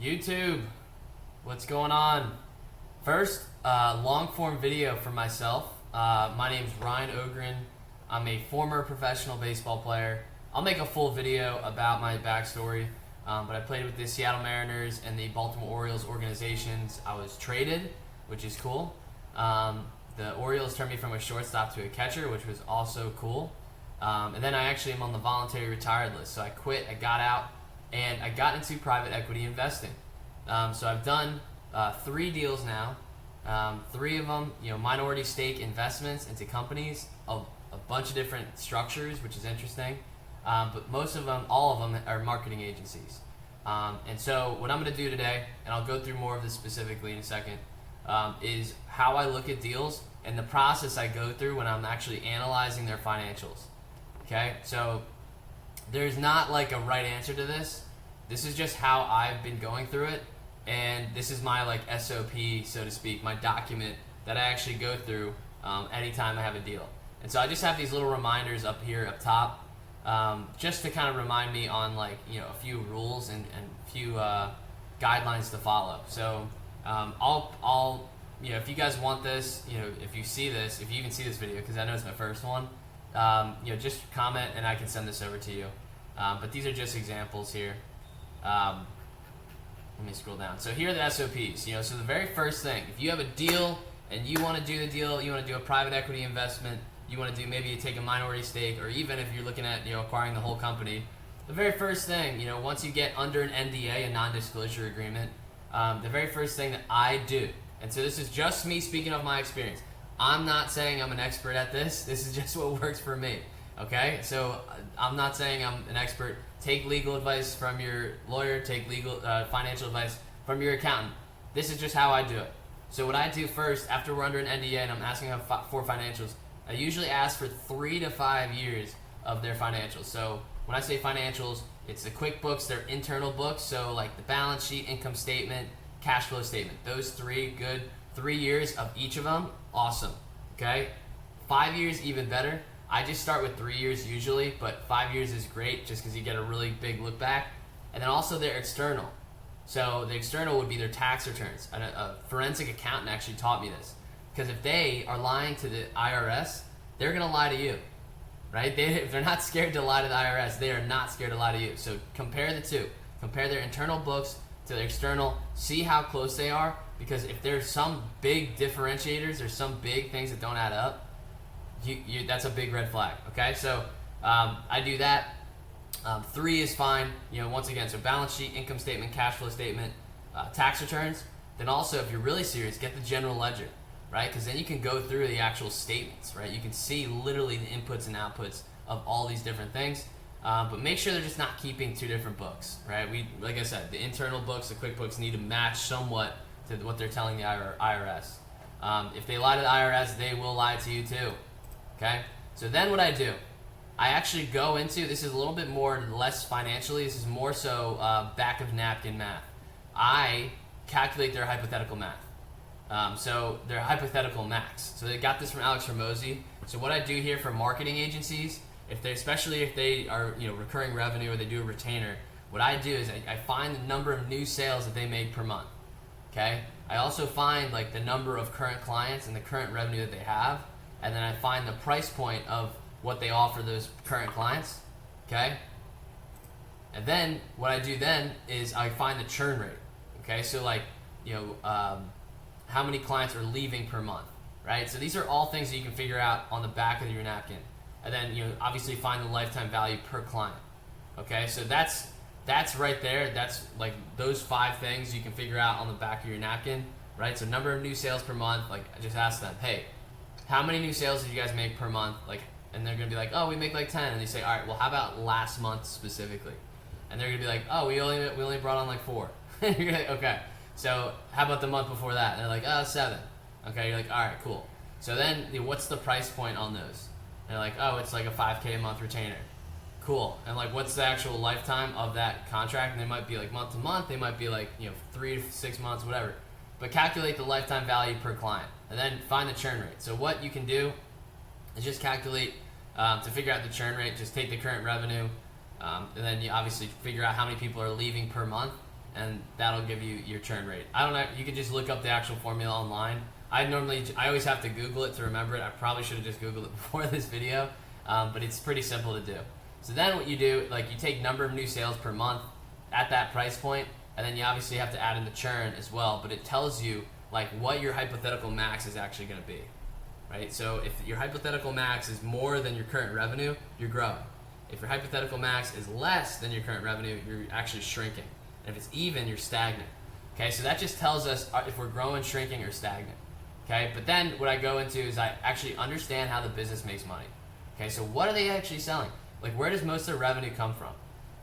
YouTube, what's going on? First, long form video for myself. My name's Ryan Ogren. I'm a former professional baseball player. I'll make a full video about my backstory, but I played with the Seattle Mariners and the Baltimore Orioles organizations. I was traded, which is cool. The Orioles turned me from a shortstop to a catcher, which was also cool. And then I actually am on the voluntary retired list. So I quit, I got out, and I got into private equity investing. So I've done 3 deals now. 3 of them, minority stake investments into companies of a bunch of different structures, which is interesting. But most of them, all of them, are marketing agencies. And so what I'm going to do today, and I'll go through more of this specifically in a second, is how I look at deals and the process I go through when I'm actually analyzing their financials. Okay, so there's not like a right answer to this. This is just how I've been going through it, and this is my like SOP, so to speak, my document that I actually go through anytime I have a deal. And so I just have these little reminders up here up top, just to kind of remind me on like a few rules and a few guidelines to follow. So I'll if you guys want this, if you see this, if you even see this video, because I know it's my first one, just comment and I can send this over to you. But these are just examples here. Let me scroll down. So here are the SOPs. So the very first thing, if you have a deal and you want to do the deal, you want to do a private equity investment, you want to do maybe you take a minority stake, or even if you're looking at acquiring the whole company, the very first thing, once you get under an NDA, a non-disclosure agreement, the very first thing that I do, and so this is just me speaking of my experience. I'm not saying I'm an expert at this. This is just what works for me. Okay, so I'm not saying I'm an expert. Take legal advice from your lawyer. Take legal financial advice from your accountant. This is just how I do it. So what I do first, after we're under an NDA and I'm asking for financials, I usually ask for 3 to 5 years of their financials. So when I say financials, it's the QuickBooks, their internal books. So like the balance sheet, income statement, cash flow statement. Those 3 good 3 years of each of them. Awesome. Okay, 5 years even better. I just start with 3 years usually, but 5 years is great just because you get a really big look back. And then also their external. So the external would be their tax returns. A forensic accountant actually taught me this, because if they are lying to the IRS, they're gonna lie to you, right? If they're not scared to lie to the IRS, they are not scared to lie to you. So compare the two. Compare their internal books to their external. See how close they are, because if there's some big differentiators, there's some big things that don't add up, that's a big red flag. Okay, so I do that. 3 is fine. Once again, so balance sheet, income statement, cash flow statement, tax returns. Then also, if you're really serious, get the general ledger, right? Because then you can go through the actual statements, right? You can see literally the inputs and outputs of all these different things. But make sure they're just not keeping 2 different books, right? Like I said, the internal books, the QuickBooks need to match somewhat to what they're telling the IRS. If they lie to the IRS, they will lie to you too. Okay? So then what I do, I actually go into, this is a little bit less financially, this is more so back of napkin math. I calculate their hypothetical math. So their hypothetical max. So they got this from Alex Ramosi. So what I do here for marketing agencies, especially if they are recurring revenue or they do a retainer, what I do is I find the number of new sales that they make per month. Okay? I also find like the number of current clients and the current revenue that they have, and then I find the price point of what they offer those current clients. Okay? And then what I do then is I find the churn rate. Okay? So like how many clients are leaving per month, right? So these are all things that you can figure out on the back of your napkin. And then obviously find the lifetime value per client. Okay, so that's right there. That's like those 5 things you can figure out on the back of your napkin, right? So number of new sales per month. Like I just asked them, hey, how many new sales did you guys make per month? Like, and they're gonna be like, oh, we make like 10. And you say, all right, well, how about last month specifically? And they're gonna be like, oh, we only brought on like 4. You're gonna like, okay. So how about the month before that? And they're like, oh, 7. Okay, you're like, all right, cool. So then what's the price point on those? And they're like, oh, it's like a $5K a month retainer. Cool. And like, what's the actual lifetime of that contract? And they might be like month to month. They might be like 3 to 6 months, whatever. But calculate the lifetime value per client, and then find the churn rate. So what you can do is just calculate to figure out the churn rate. Just take the current revenue, and then you obviously figure out how many people are leaving per month, and that'll give you your churn rate. I don't know, you can just look up the actual formula online. I always have to Google it to remember it. I probably should have just Googled it before this video, but it's pretty simple to do. So then what you do, like you take number of new sales per month at that price point, and then you obviously have to add in the churn as well, but it tells you like what your hypothetical max is actually going to be, right? So if your hypothetical max is more than your current revenue, you're growing. If your hypothetical max is less than your current revenue, you're actually shrinking. And if it's even, you're stagnant. Okay, so that just tells us if we're growing, shrinking, or stagnant. Okay, but then what I go into is I actually understand how the business makes money. Okay, so what are they actually selling? Like, where does most of their revenue come from?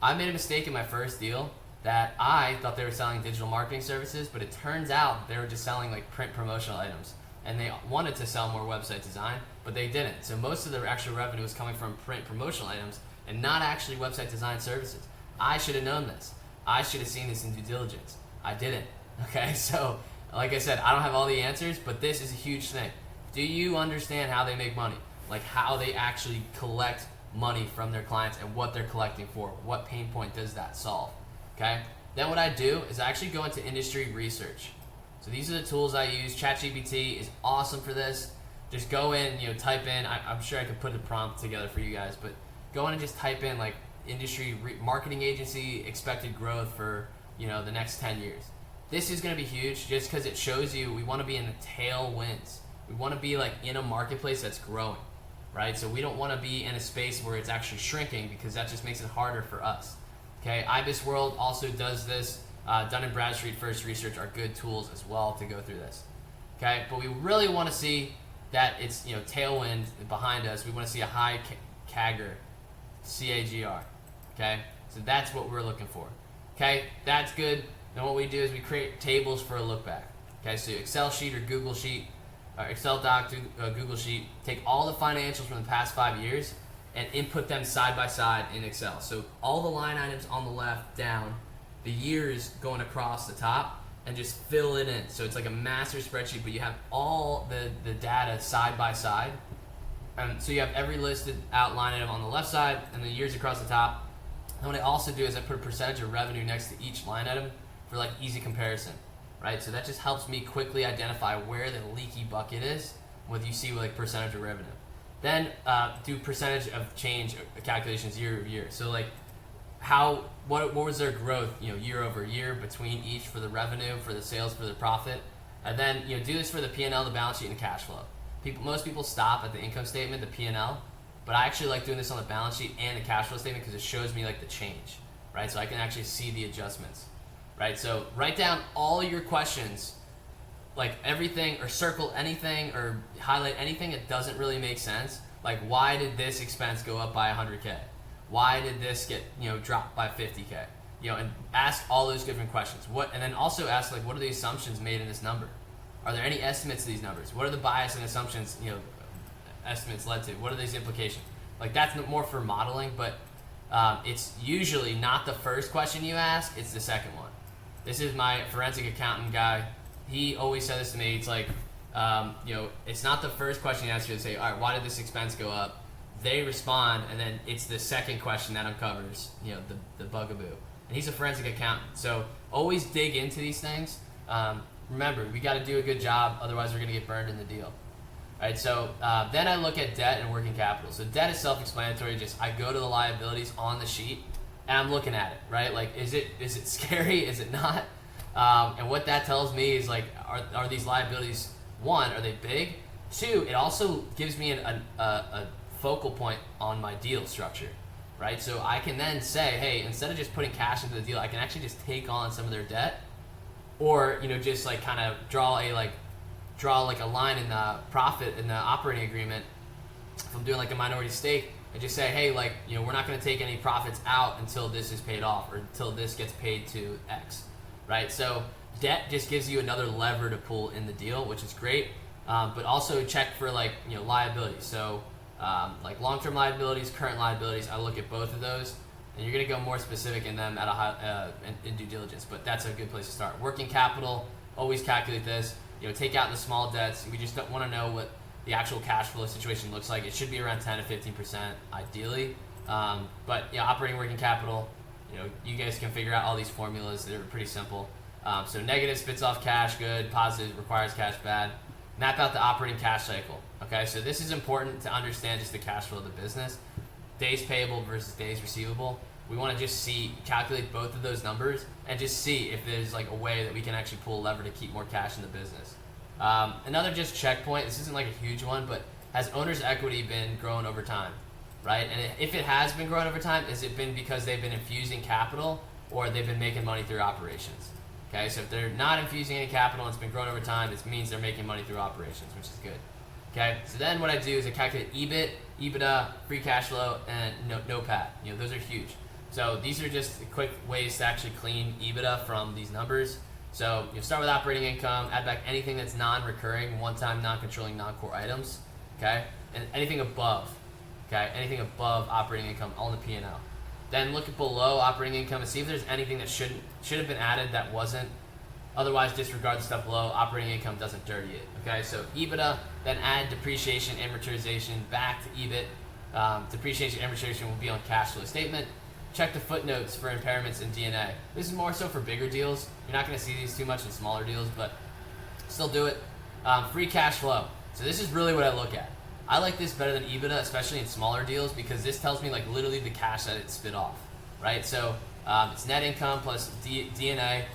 I made a mistake in my first deal that I thought they were selling digital marketing services, but it turns out they were just selling like print promotional items. And they wanted to sell more website design, but they didn't. So most of their actual revenue was coming from print promotional items and not actually website design services. I should have known this. I should have seen this in due diligence. I didn't. Okay, so like I said, I don't have all the answers, but this is a huge thing. Do you understand how they make money? Like how they actually collect money from their clients and what they're collecting for? What pain point does that solve? Okay, then what I do is I actually go into industry research. So these are the tools I use. ChatGPT is awesome for this. Just go in, type in, I'm sure I could put a prompt together for you guys, but go in and just type in like industry marketing agency expected growth for, the next 10 years. This is going to be huge just because it shows you we want to be in the tailwinds. We want to be like in a marketplace that's growing, right? So we don't want to be in a space where it's actually shrinking because that just makes it harder for us. Okay, IBIS World also does this. Dun & Bradstreet First Research are good tools as well to go through this. Okay, but we really want to see that it's tailwind behind us. We want to see a high CAGR, CAGR. Okay, so that's what we're looking for. Okay, that's good. Then what we do is we create tables for a look back. Okay, so Excel sheet or Google sheet, or Excel doc to Google sheet. Take all the financials from the past 5 years and input them side by side in Excel. So all the line items on the left down, the years going across the top, and just fill it in. So it's like a master spreadsheet, but you have all the data side by side. So you have every listed out line item on the left side and the years across the top. And what I also do is I put a percentage of revenue next to each line item for like easy comparison, right? So that just helps me quickly identify where the leaky bucket is, what you see with like percentage of revenue. Then do percentage of change calculations year over year. So like what was their growth, year over year between each for the revenue, for the sales, for the profit, and then do this for the P&L, the balance sheet, and the cash flow. Most people stop at the income statement, the P&L, but I actually like doing this on the balance sheet and the cash flow statement because it shows me like the change, right? So I can actually see the adjustments, right? So write down all your questions, like everything, or circle anything, or highlight anything that doesn't really make sense. Like, why did this expense go up by 100K? Why did this get dropped by 50K? And ask all those different questions. And then also ask like, what are the assumptions made in this number? Are there any estimates to these numbers? What are the bias and assumptions estimates led to? What are these implications? Like, that's more for modeling, but it's usually not the first question you ask, it's the second one. This is my forensic accountant guy. He always said this to me. It's like, it's not the first question you ask you to say, all right, why did this expense go up? They respond, and then it's the second question that uncovers, the bugaboo. And he's a forensic accountant, so always dig into these things. Remember, we got to do a good job, otherwise we're going to get burned in the deal. All right, so then I look at debt and working capital. So debt is self-explanatory. Just I go to the liabilities on the sheet, and I'm looking at it, right? Like, is it scary? Is it not? And what that tells me is like, are these liabilities, one, are they big? Two, it also gives me a focal point on my deal structure, right? So I can then say, hey, instead of just putting cash into the deal, I can actually just take on some of their debt, or just like kind of draw like a line in the profit in the operating agreement. If I'm doing like a minority stake, and just say, hey, like, we're not going to take any profits out until this is paid off, or until this gets paid to X, right? So debt just gives you another lever to pull in the deal, which is great. But also check for like liabilities. So like long-term liabilities, current liabilities. I look at both of those, and you're going to go more specific in them at in due diligence. But that's a good place to start. Working capital, always calculate this. Take out the small debts. We just don't want to know what the actual cash flow situation looks like. It should be around 10 to 15% ideally. But operating working capital, you guys can figure out all these formulas. They're pretty simple. So negative spits off cash, good. Positive requires cash, bad. Map out the operating cash cycle. Okay, so this is important to understand just the cash flow of the business. Days payable versus days receivable. We want to just calculate both of those numbers and just see if there's like a way that we can actually pull a lever to keep more cash in the business. Another just checkpoint, this isn't like a huge one, but has owner's equity been growing over time, right? And if it has been growing over time, has it been because they've been infusing capital or they've been making money through operations? Okay, so if they're not infusing any capital and it's been growing over time, it means they're making money through operations, which is good. Okay, so then what I do is I calculate EBIT, EBITDA, free cash flow, and NOPAT. Those are huge. So these are just quick ways to actually clean EBITDA from these numbers. So you start with operating income, add back anything that's non-recurring, one-time, non-controlling, non-core items, okay? And anything above, okay? Anything above operating income on the P&L. Then look at below operating income and see if there's anything that should have been added that wasn't. Otherwise, disregard the stuff below. Operating income doesn't dirty it, okay? So EBITDA, then add depreciation, amortization back to EBIT. Depreciation, amortization will be on cash flow statement. Check the footnotes for impairments in D&A. This is more so for bigger deals. You're not going to see these too much in smaller deals, but still do it. Free cash flow. So this is really what I look at. I like this better than EBITDA, especially in smaller deals, because this tells me like literally the cash that it spit off, right? So it's net income plus D&A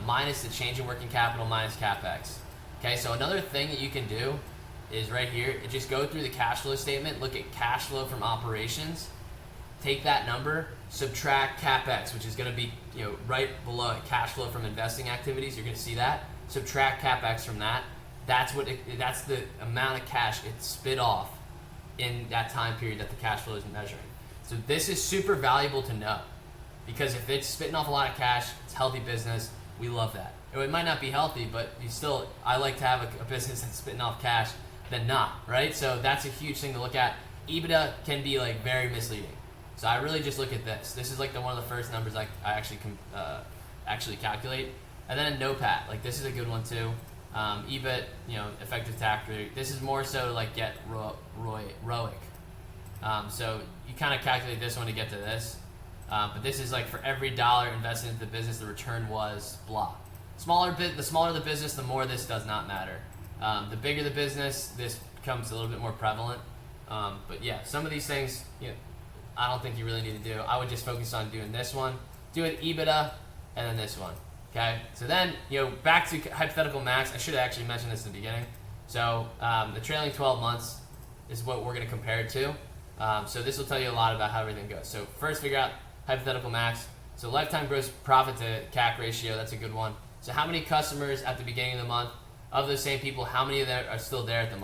minus the change in working capital minus CapEx. Okay, so another thing that you can do is right here, just go through the cash flow statement, look at cash flow from operations, take that number, subtract CapEx, which is going to be right below it, cash flow from investing activities. You're going to see that. Subtract CapEx from that. That's the amount of cash it spit off in that time period that the cash flow is measuring. So this is super valuable to know, because if it's spitting off a lot of cash, it's healthy business. We love that. It might not be healthy, but I like to have a business that's spitting off cash than not, right? So that's a huge thing to look at. EBITDA can be like very misleading. So I really just look at this. This is like one of the first numbers I actually calculate. And then a NOPAT, like this is a good one too. EBIT, effective tax rate. This is more so to like get ROIC. So you kind of calculate this one to get to this. But this is like for every dollar invested into the business, the return was blah. The smaller the business, the more this does not matter. The bigger the business, this becomes a little bit more prevalent. But yeah, some of these things, I don't think you really need to do. I would just focus on doing this one, doing EBITDA, and then this one. Okay, so then back to hypothetical max. I should have actually mentioned this in the beginning. So the trailing 12 months is what we're going to compare it to. So this will tell you a lot about how everything goes. So first, figure out hypothetical max. So lifetime gross profit to CAC ratio. That's a good one. So how many customers at the beginning of the month of those same people? How many of them are still there at the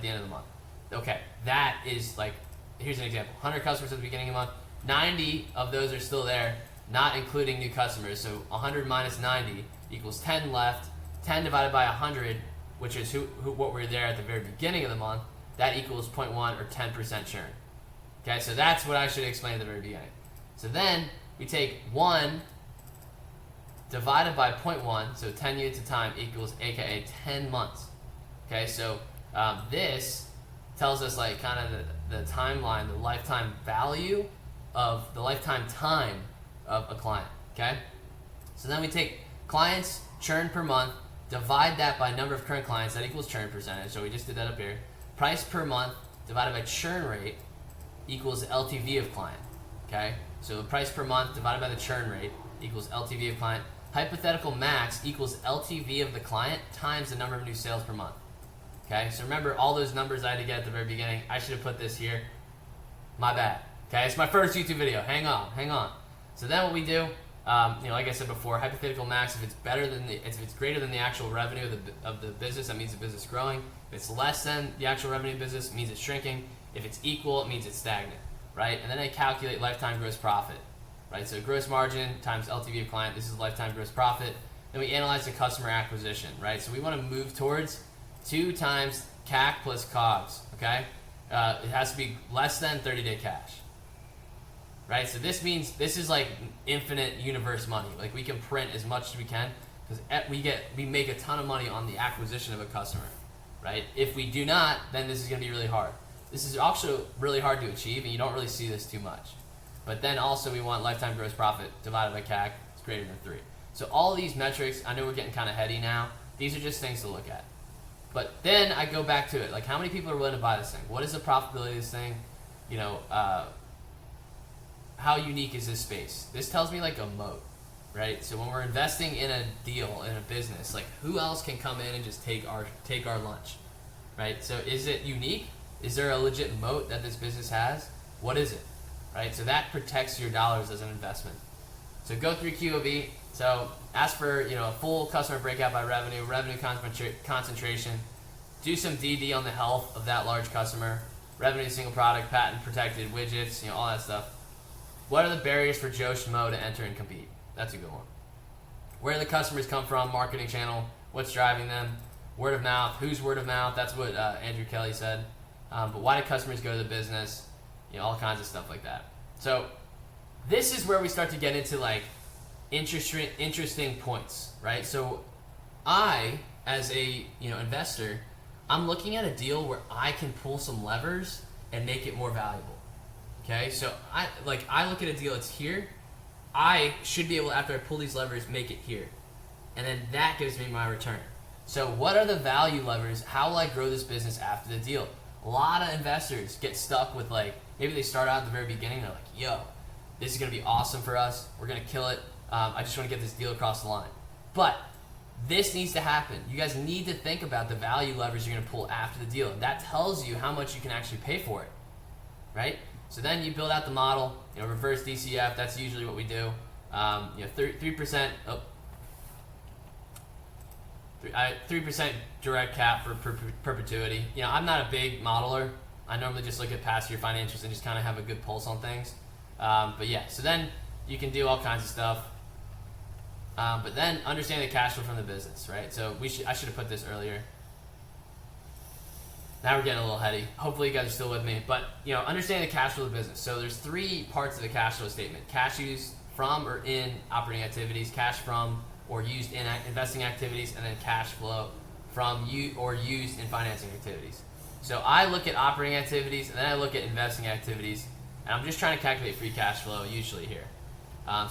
end of the month? Okay, that is like. Here's an example. 100 customers at the beginning of the month. 90 of those are still there, not including new customers. So 100 minus 90 equals 10 left. 10 divided by 100, which is what were there at the very beginning of the month, that equals 0.1 or 10% churn. Okay, so that's what I should explain at the very beginning. So then we take 1 divided by 0.1, so 10 units of time equals aka 10 months. Okay, so this tells us like kind of the timeline, the lifetime value of the lifetime time of a client, okay? So then we take clients churn per month, divide that by number of current clients, that equals churn percentage, so we just did that up here. Price per month divided by churn rate equals LTV of client, okay? So the price per month divided by the churn rate equals LTV of client. Hypothetical max equals LTV of the client times the number of new sales per month. Okay, so remember all those numbers I had to get at the very beginning. I should have put this here. My bad. Okay, it's my first YouTube video. Hang on. So then what we do, like I said before, hypothetical max. If it's greater than the actual revenue of the business, that means the business is growing. If it's less than the actual revenue of the business, it means it's shrinking. If it's equal, it means it's stagnant, right? And then I calculate lifetime gross profit, right? So gross margin times LTV of client. This is lifetime gross profit. Then we analyze the customer acquisition, right? So we want to move towards 2 times CAC plus COGS, okay? It has to be less than 30-day cash, right? So this means this is like infinite universe money. Like we can print as much as we can because we make a ton of money on the acquisition of a customer, right? If we do not, then this is going to be really hard. This is also really hard to achieve, and you don't really see this too much. But then also we want lifetime gross profit divided by CAC is greater than 3. So all these metrics, I know we're getting kind of heady now. These are just things to look at. But then I go back to it. Like, how many people are willing to buy this thing? What is the profitability of this thing? You know, how unique is this space? This tells me like a moat, right? So when we're investing in a deal, in a business, like who else can come in and just take our lunch, right? So is it unique? Is there a legit moat that this business has? What is it, right? So that protects your dollars as an investment. So go through QOB. So ask for, you know, a full customer breakout by revenue, concentration. Do some DD on the health of that large customer. Revenue, single product, patent protected widgets, you know, all that stuff. What are the barriers for Joe Schmo to enter and compete? That's a good one. Where do the customers come from? Marketing channel. What's driving them? Word of mouth. Who's word of mouth? That's what Andrew Kelly said. But why do customers go to the business? You know, all kinds of stuff like that. So this is where we start to get into like interesting points, right? So I, as a investor, I'm looking at a deal where I can pull some levers and make it more valuable. Okay, so I look at a deal that's here. I should be able to, after I pull these levers, make it here, and then that gives me my return. So what are the value levers? How will I grow this business after the deal? A lot of investors get stuck with like, maybe they start out at the very beginning, they're like, yo, this is gonna be awesome for us, we're gonna kill it, I just wanna get this deal across the line. But this needs to happen. You guys need to think about the value levers you're gonna pull after the deal. That tells you how much you can actually pay for it, right? So then you build out the model, reverse DCF, that's usually what we do. 3%, 3% direct cap for perpetuity. I'm not a big modeler. I normally just look at past year financials and just kind of have a good pulse on things. But yeah, so then you can do all kinds of stuff. But then understand the cash flow from the business, right? So I should have put this earlier. Now we're getting a little heady. Hopefully you guys are still with me. But understand the cash flow of the business. So there's 3 parts of the cash flow statement: cash used from or in operating activities, cash from or used in investing activities, and then cash flow from you or used in financing activities. So I look at operating activities and then I look at investing activities, and I'm just trying to calculate free cash flow usually here.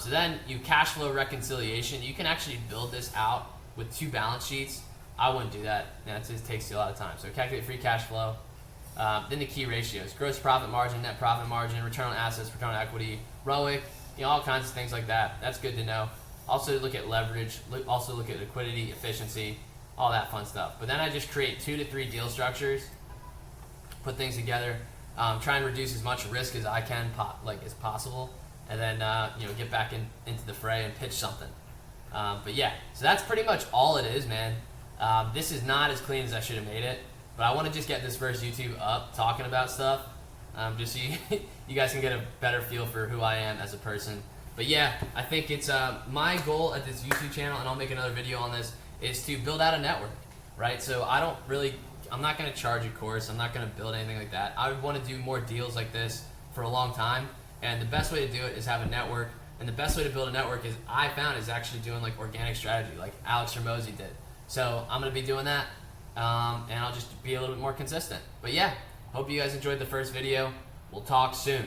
So then cash flow reconciliation. You can actually build this out with 2 balance sheets. I wouldn't do that. It just takes you a lot of time. So calculate free cash flow. Then the key ratios: gross profit margin, net profit margin, return on assets, return on equity, ROIC, all kinds of things like that. That's good to know. Also look at leverage. Also look at liquidity, efficiency, all that fun stuff. But then I just create 2 to 3 deal structures, put things together, try and reduce as much risk as I can, as possible, and then get back into the fray and pitch something. But yeah, so that's pretty much all it is, man. This is not as clean as I should have made it, but I want to just get this first YouTube up talking about stuff, just so you guys can get a better feel for who I am as a person. But yeah, I think it's my goal at this YouTube channel, and I'll make another video on this, is to build out a network, right? So I'm not going to charge a course, I'm not going to build anything like that. I would want to do more deals like this for a long time, and the best way to do it is have a network. And the best way to build a network is actually doing like organic strategy, like Alex Ramosi did. So I'm going to be doing that, and I'll just be a little bit more consistent. But yeah, hope you guys enjoyed the first video. We'll talk soon.